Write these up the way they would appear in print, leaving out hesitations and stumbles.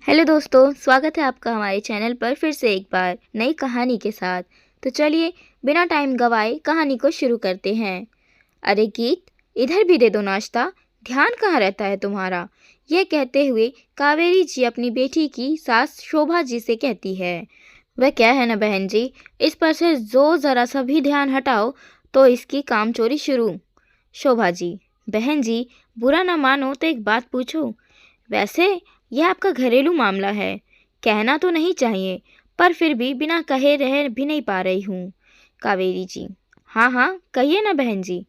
Hello दोस्तों, स्वागत है आपका हमारे चैनल पर फिर से एक बार नई कहानी के साथ। तो चलिए बिना टाइम गवाए कहानी को शुरू करते हैं। अरे गीत, इधर भी दे दो नाश्ता, ध्यान कहाँ रहता है तुम्हारा। यह कहते हुए कावेरी जी अपनी बेटी की सास शोभा जी से कहती है। वह क्या है ना बहन जी, इस पर से जो ज़रा सा भी ध्यान हटाओ तो इसकी काम चोरी शुरू। शोभा जी, बहन जी बुरा ना मानो तो एक बात पूछूं। वैसे यह आपका घरेलू मामला है, कहना तो नहीं चाहिए, पर फिर भी बिना कहे रह भी नहीं पा रही हूँ। कावेरी जी, हाँ हाँ कहिए ना बहन जी,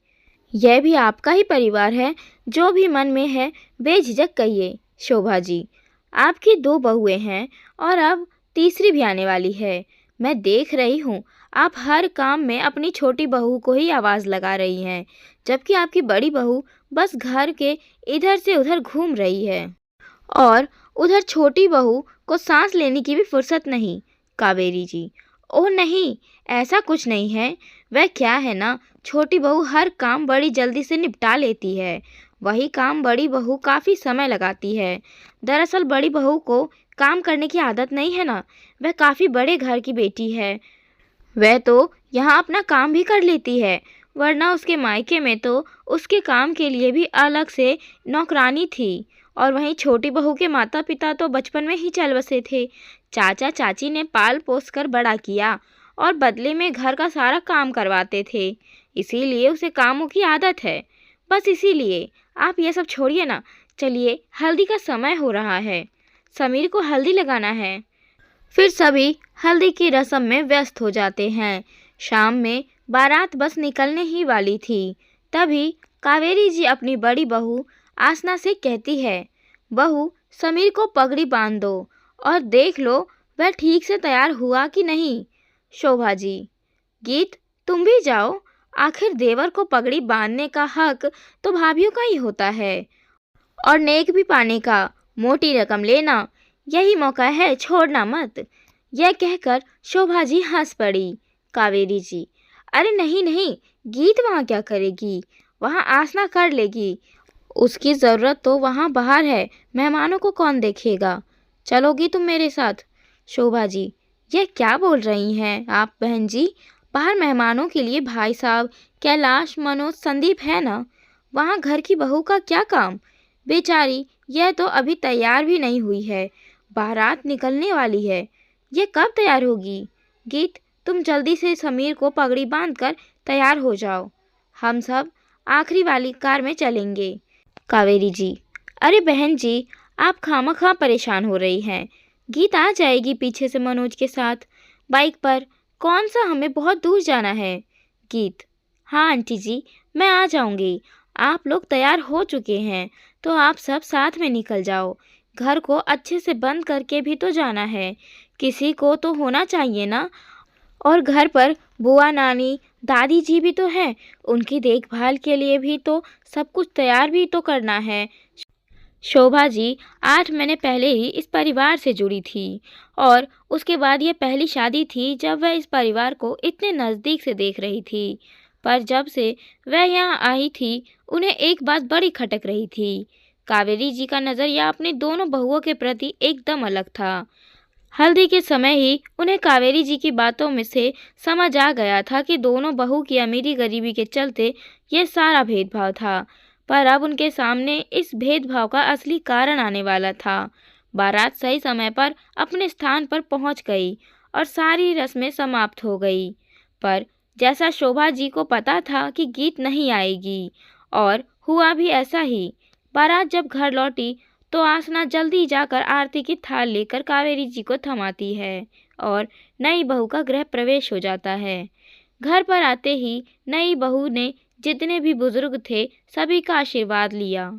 यह भी आपका ही परिवार है, जो भी मन में है बेझिझक कहिए। शोभा जी, आपकी दो बहुएं हैं और अब तीसरी भी आने वाली है। मैं देख रही हूँ आप हर काम में अपनी छोटी बहू को ही आवाज़ लगा रही हैं, जबकि आपकी बड़ी बहू बस घर के इधर से उधर घूम रही है और उधर छोटी बहू को सांस लेने की भी फुर्सत नहीं। कावेरी जी, ओह नहीं, ऐसा कुछ नहीं है। वह क्या है ना, छोटी बहू हर काम बड़ी जल्दी से निपटा लेती है, वही काम बड़ी बहू काफ़ी समय लगाती है। दरअसल बड़ी बहू को काम करने की आदत नहीं है ना, वह काफ़ी बड़े घर की बेटी है। वह तो यहाँ अपना काम भी कर लेती है, वरना उसके मायके में तो उसके काम के लिए भी अलग से नौकरानी थी। और वहीं छोटी बहू के माता पिता तो बचपन में ही चल बसे थे। चाचा चाची ने पाल पोस कर बड़ा किया और बदले में घर का सारा काम करवाते थे, इसीलिए उसे कामों की आदत है। बस इसीलिए आप ये सब छोड़िए ना, चलिए हल्दी का समय हो रहा है, समीर को हल्दी लगाना है। फिर सभी हल्दी की रस्म में व्यस्त हो जाते हैं। शाम में बारात बस निकलने ही वाली थी, तभी कावेरी जी अपनी बड़ी बहू आसना से कहती है, बहू समीर को पगड़ी बांध दो और देख लो वह ठीक से तैयार हुआ कि नहीं। शोभा जी, गीत तुम भी जाओ, आखिर देवर को पगड़ी बांधने का हक तो भाभीियों का ही होता है और नेक भी पाने का, मोटी रकम लेना, यही मौका है, छोड़ना मत। यह कहकर शोभा जी हंस पड़ी। कावेरी जी, अरे नहीं नहीं, गीत वहाँ क्या करेगी, वहाँ आसना कर लेगी, उसकी ज़रूरत तो वहाँ बाहर है, मेहमानों को कौन देखेगा। चलोगी तुम मेरे साथ। शोभा जी, यह क्या बोल रही हैं आप बहन जी, बाहर मेहमानों के लिए भाई साहब कैलाश मनोज संदीप है ना, वहाँ घर की बहू का क्या काम। बेचारी यह तो अभी तैयार भी नहीं हुई है, बारात निकलने वाली है, ये कब तैयार होगी। गीत तुम जल्दी से समीर को पगड़ी बांधकर तैयार हो जाओ, हम सब आखिरी वाली कार में चलेंगे। कावेरी जी, अरे बहन जी आप खामखा परेशान हो रही हैं, गीत आ जाएगी पीछे से मनोज के साथ बाइक पर, कौन सा हमें बहुत दूर जाना है। गीत, हाँ आंटी जी मैं आ जाऊंगी, आप लोग तैयार हो चुके हैं तो आप सब साथ में निकल जाओ, घर को अच्छे से बंद करके भी तो जाना है, किसी को तो होना चाहिए ना। और घर पर बुआ नानी दादी जी भी तो हैं, उनकी देखभाल के लिए भी तो सब कुछ तैयार भी तो करना है। शोभा जी 8 महीने पहले ही इस परिवार से जुड़ी थी और उसके बाद ये पहली शादी थी जब वह इस परिवार को इतने नज़दीक से देख रही थी। पर जब से वह यहाँ आई थी उन्हें एक बात बड़ी खटक रही थी, कावेरी जी का नज़रिया अपने दोनों बहुओं के प्रति एकदम अलग था। हल्दी के समय ही उन्हें कावेरी जी की बातों में से समझ आ गया था कि दोनों बहू की अमीरी गरीबी के चलते ये सारा भेदभाव था, पर अब उनके सामने इस भेदभाव का असली कारण आने वाला था। बारात सही समय पर अपने स्थान पर पहुंच गई और सारी रस्में समाप्त हो गई, पर जैसा शोभा जी को पता था कि गीत नहीं आएगी, और हुआ भी ऐसा ही। बारात जब घर लौटी तो आसना जल्दी जाकर आरती की थाल लेकर कावेरी जी को थमाती है और नई बहू का गृह प्रवेश हो जाता है। घर पर आते ही नई बहू ने जितने भी बुजुर्ग थे सभी का आशीर्वाद लिया,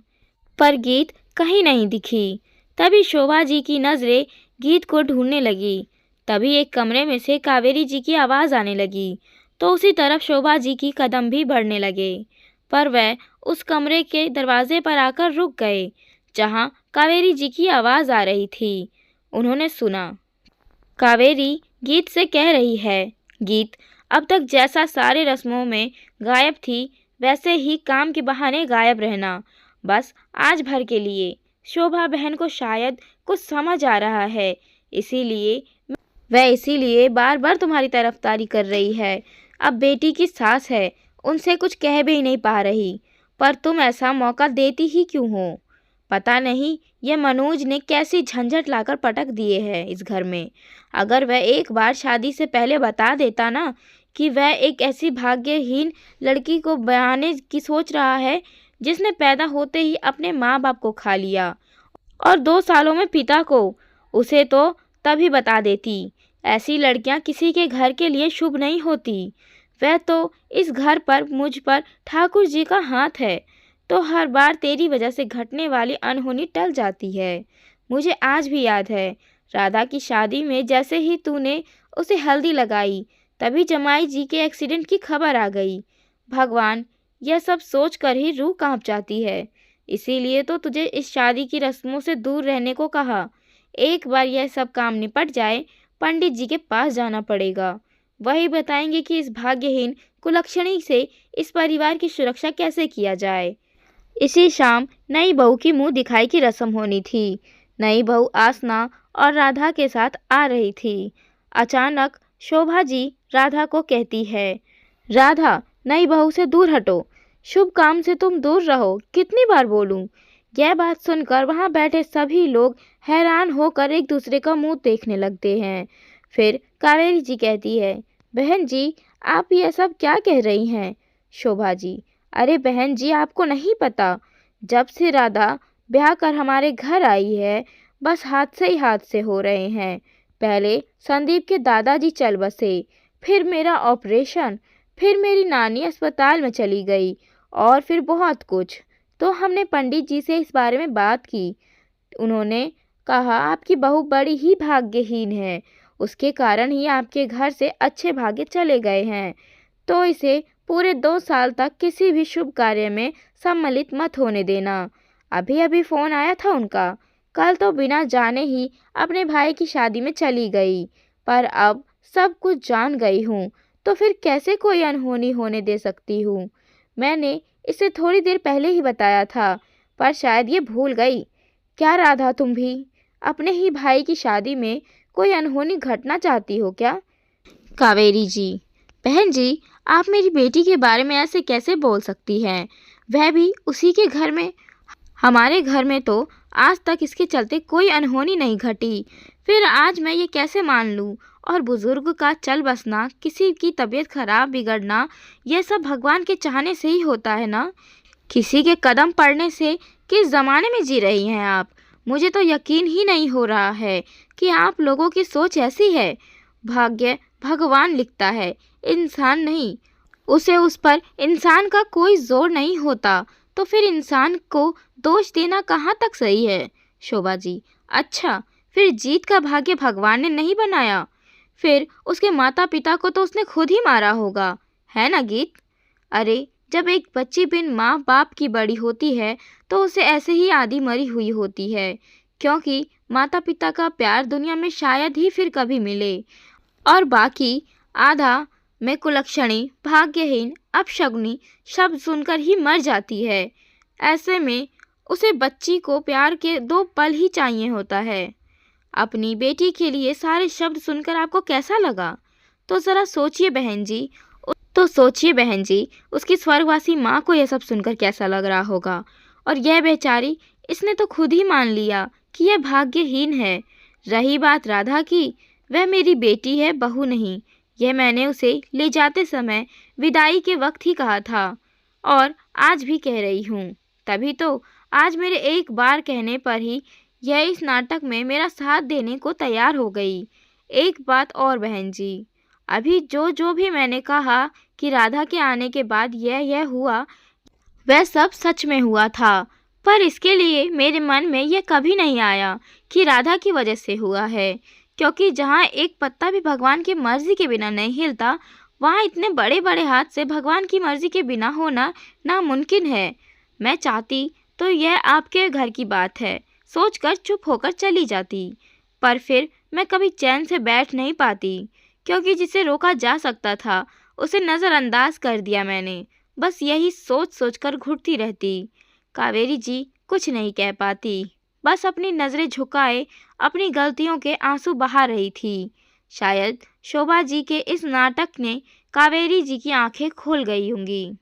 पर गीत कहीं नहीं दिखी। तभी शोभा जी की नज़रें गीत को ढूंढने लगी। तभी एक कमरे में से कावेरी जी की आवाज़ आने लगी, तो उसी तरफ शोभा जी की कदम भी बढ़ने लगे, पर वह उस कमरे के दरवाजे पर आकर रुक गए जहां कावेरी जी की आवाज़ आ रही थी। उन्होंने सुना, कावेरी गीत से कह रही है, गीत अब तक जैसा सारे रस्मों में गायब थी वैसे ही काम के बहाने गायब रहना, बस आज भर के लिए। शोभा बहन को शायद कुछ समझ आ रहा है, इसीलिए बार बार तुम्हारी तरफदारी कर रही है। अब बेटी की सास है, उनसे कुछ कह भी नहीं पा रही, पर तुम ऐसा मौका देती ही क्यों हो? पता नहीं ये मनोज ने कैसी झंझट लाकर पटक दिए है इस घर में। अगर वह एक बार शादी से पहले बता देता ना कि वह एक ऐसी भाग्यहीन लड़की को ब्याहने की सोच रहा है जिसने पैदा होते ही अपने माँ बाप को खा लिया और 2 सालों में पिता को, उसे तो तभी बता देती। ऐसी लड़कियां किसी के घर के लिए शुभ नहीं होती। वह तो इस घर पर मुझ पर ठाकुर जी का हाथ है, तो हर बार तेरी वजह से घटने वाली अनहोनी टल जाती है। मुझे आज भी याद है, राधा की शादी में जैसे ही तूने उसे हल्दी लगाई, तभी जमाई जी के एक्सीडेंट की खबर आ गई। भगवान, यह सब सोच कर ही रूह कांप जाती है। इसीलिए तो तुझे इस शादी की रस्मों से दूर रहने को कहा। एक बार यह सब काम निपट जाए, पंडित जी के पास जाना पड़ेगा। वही बताएंगे कि इस भाग्यहीन कुलक्षणी से इस परिवार की सुरक्षा कैसे किया जाए। इसी शाम नई बहू की मुंह दिखाई की रस्म होनी थी। नई बहू आसना और राधा के साथ आ रही थी। अचानक शोभा जी राधा को कहती है, राधा, नई बहू से दूर हटो, शुभ काम से तुम दूर रहो, कितनी बार बोलूं? यह बात सुनकर वहां बैठे सभी लोग हैरान होकर एक दूसरे का मुंह देखने लगते हैं। फिर कावेरी जी कहती है, बहन जी, आप ये सब क्या कह रही हैं? शोभा जी, अरे बहन जी, आपको नहीं पता, जब से राधा ब्याह कर हमारे घर आई है, बस हादसे ही हो रहे हैं। पहले संदीप के दादाजी चल बसे, फिर मेरा ऑपरेशन, फिर मेरी नानी अस्पताल में चली गई और फिर बहुत कुछ। तो हमने पंडित जी से इस बारे में बात की। उन्होंने कहा आपकी बहू बड़ी ही भाग्यहीन है, उसके कारण ही आपके घर से अच्छे भाग्य चले गए हैं, तो इसे पूरे 2 साल तक किसी भी शुभ कार्य में सम्मिलित मत होने देना। अभी अभी फ़ोन आया था उनका, कल तो बिना जाने ही अपने भाई की शादी में चली गई, पर अब सब कुछ जान गई हूँ, तो फिर कैसे कोई अनहोनी होने दे सकती हूँ? मैंने इसे थोड़ी देर पहले ही बताया था, पर शायद ये भूल गई। क्या राधा, तुम भी अपने ही भाई की शादी में कोई अनहोनी घटना चाहती हो क्या? कावेरी जी, बहन जी, आप मेरी बेटी के बारे में ऐसे कैसे बोल सकती हैं? वह भी उसी के घर में। हमारे घर में तो आज तक इसके चलते कोई अनहोनी नहीं घटी, फिर आज मैं ये कैसे मान लूँ? और बुजुर्ग का चल बसना, किसी की तबीयत खराब बिगड़ना, यह सब भगवान के चाहने से ही होता है ना। किसी के कदम पड़ने से किस ज़माने में जी रही हैं आप? मुझे तो यकीन ही नहीं हो रहा है कि आप लोगों की सोच ऐसी है। भाग्य भगवान लिखता है, इंसान नहीं। उस पर इंसान का कोई जोर नहीं होता, तो फिर इंसान को दोष देना कहाँ तक सही है? शोभा जी, अच्छा, फिर जीत का भाग्य भगवान ने नहीं बनाया? फिर उसके माता पिता को तो उसने खुद ही मारा होगा, है ना गीत? अरे, जब एक बच्ची बिन माँ बाप की बड़ी होती है, तो उसे ऐसे ही आधी मरी हुई होती है, क्योंकि माता पिता का प्यार दुनिया में शायद ही फिर कभी मिले, और बाकी आधा में कुलक्षणी, भाग्यहीन, अपशगुनी शब्द सुनकर ही मर जाती है। ऐसे में उसे बच्ची को प्यार के 2 पल ही चाहिए होता है। अपनी बेटी के लिए सारे शब्द सुनकर आपको कैसा लगा? तो ज़रा सोचिए बहन जी, उसकी स्वर्गवासी माँ को यह सब सुनकर कैसा लग रहा होगा। और यह बेचारी, इसने तो खुद ही मान लिया कि यह भाग्यहीन है। रही बात राधा की, वह मेरी बेटी है, बहू नहीं। यह मैंने उसे ले जाते समय विदाई के वक्त ही कहा था, और आज भी कह रही हूँ। तभी तो आज मेरे एक बार कहने पर ही यह इस नाटक में मेरा साथ देने को तैयार हो गई। एक बात और बहन जी, अभी जो भी मैंने कहा कि राधा के आने के बाद यह हुआ, वह सब सच में हुआ था, पर इसके लिए मेरे मन में यह कभी नहीं आया कि राधा की वजह से हुआ है, क्योंकि जहाँ एक पत्ता भी भगवान की मर्जी के बिना नहीं हिलता, वहाँ इतने बड़े बड़े हाथ से भगवान की मर्जी के बिना होना नामुमकिन है। मैं चाहती तो यह आपके घर की बात है सोचकर चुप होकर चली जाती, पर फिर मैं कभी चैन से बैठ नहीं पाती, क्योंकि जिसे रोका जा सकता था उसे नज़रअंदाज कर दिया मैंने। बस यही सोच सोच कर घुटती रहती। कावेरी जी कुछ नहीं कह पाती, बस अपनी नज़रें झुकाए अपनी गलतियों के आंसू बहा रही थी। शायद शोभा जी के इस नाटक ने कावेरी जी की आंखें खोल गई होंगी।